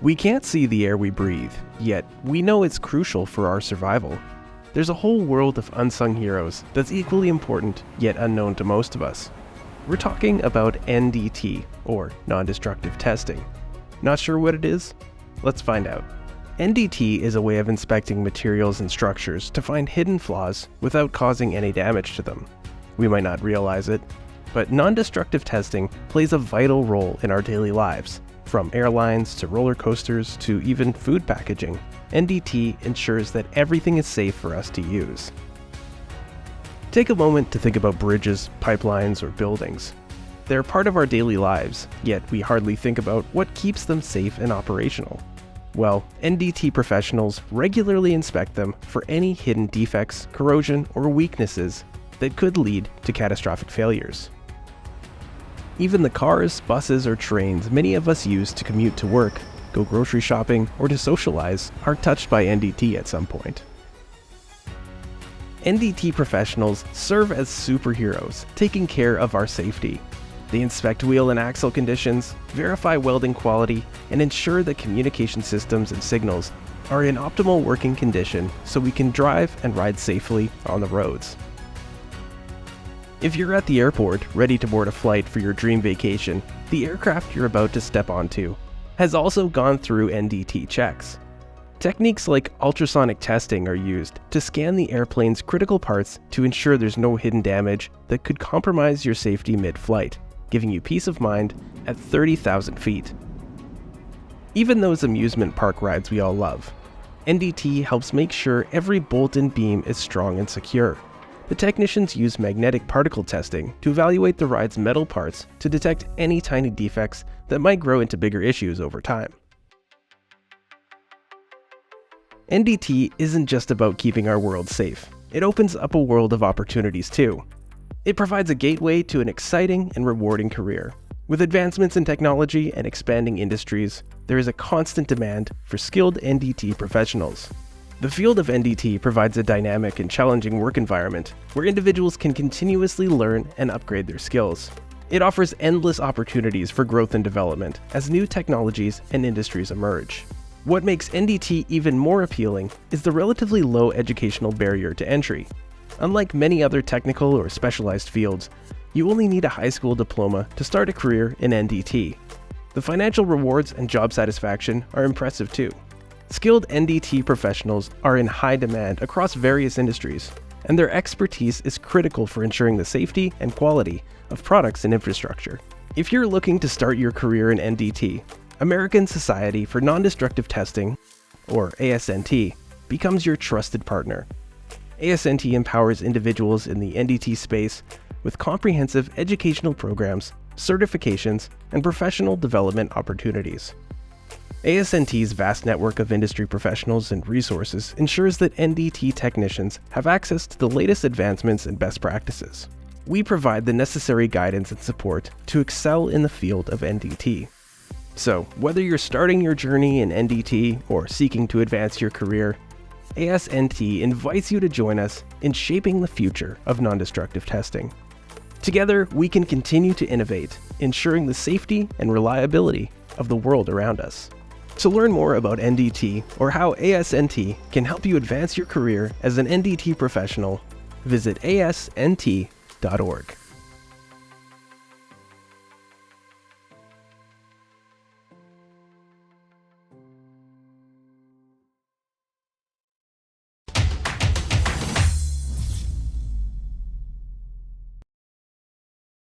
We can't see the air we breathe, yet we know it's crucial for our survival. There's a whole world of unsung heroes that's equally important, yet unknown to most of us. We're talking about NDT, or non-destructive testing. Not sure what it is? Let's find out. NDT is a way of inspecting materials and structures to find hidden flaws without causing any damage to them. We might not realize it, but non-destructive testing plays a vital role in our daily lives. From airlines to roller coasters to even food packaging, NDT ensures that everything is safe for us to use. Take a moment to think about bridges, pipelines, or buildings. They're part of our daily lives, yet we hardly think about what keeps them safe and operational. Well, NDT professionals regularly inspect them for any hidden defects, corrosion, or weaknesses that could lead to catastrophic failures. Even the cars, buses, or trains many of us use to commute to work, go grocery shopping, or to socialize are touched by NDT at some point. NDT professionals serve as superheroes, taking care of our safety. They inspect wheel and axle conditions, verify welding quality, and ensure that communication systems and signals are in optimal working condition so we can drive and ride safely on the roads. If you're at the airport ready to board a flight for your dream vacation, the aircraft you're about to step onto has also gone through NDT checks. Techniques like ultrasonic testing are used to scan the airplane's critical parts to ensure there's no hidden damage that could compromise your safety mid-flight, giving you peace of mind at 30,000 feet. Even those amusement park rides we all love, NDT helps make sure every bolt and beam is strong and secure. The technicians use magnetic particle testing to evaluate the ride's metal parts to detect any tiny defects that might grow into bigger issues over time. NDT isn't just about keeping our world safe. It opens up a world of opportunities too. It provides a gateway to an exciting and rewarding career. With advancements in technology and expanding industries, there is a constant demand for skilled NDT professionals. The field of NDT provides a dynamic and challenging work environment where individuals can continuously learn and upgrade their skills. It offers endless opportunities for growth and development as new technologies and industries emerge. What makes NDT even more appealing is the relatively low educational barrier to entry. Unlike many other technical or specialized fields, you only need a high school diploma to start a career in NDT. The financial rewards and job satisfaction are impressive too. Skilled NDT professionals are in high demand across various industries, and their expertise is critical for ensuring the safety and quality of products and infrastructure. If you're looking to start your career in NDT, American Society for Non-Destructive Testing, or ASNT, becomes your trusted partner. ASNT empowers individuals in the NDT space with comprehensive educational programs, certifications, and professional development opportunities. ASNT's vast network of industry professionals and resources ensures that NDT technicians have access to the latest advancements and best practices. We provide the necessary guidance and support to excel in the field of NDT. So, whether you're starting your journey in NDT or seeking to advance your career, ASNT invites you to join us in shaping the future of non-destructive testing. Together, we can continue to innovate, ensuring the safety and reliability of the world around us. To learn more about NDT or how ASNT can help you advance your career as an NDT professional, visit asnt.org.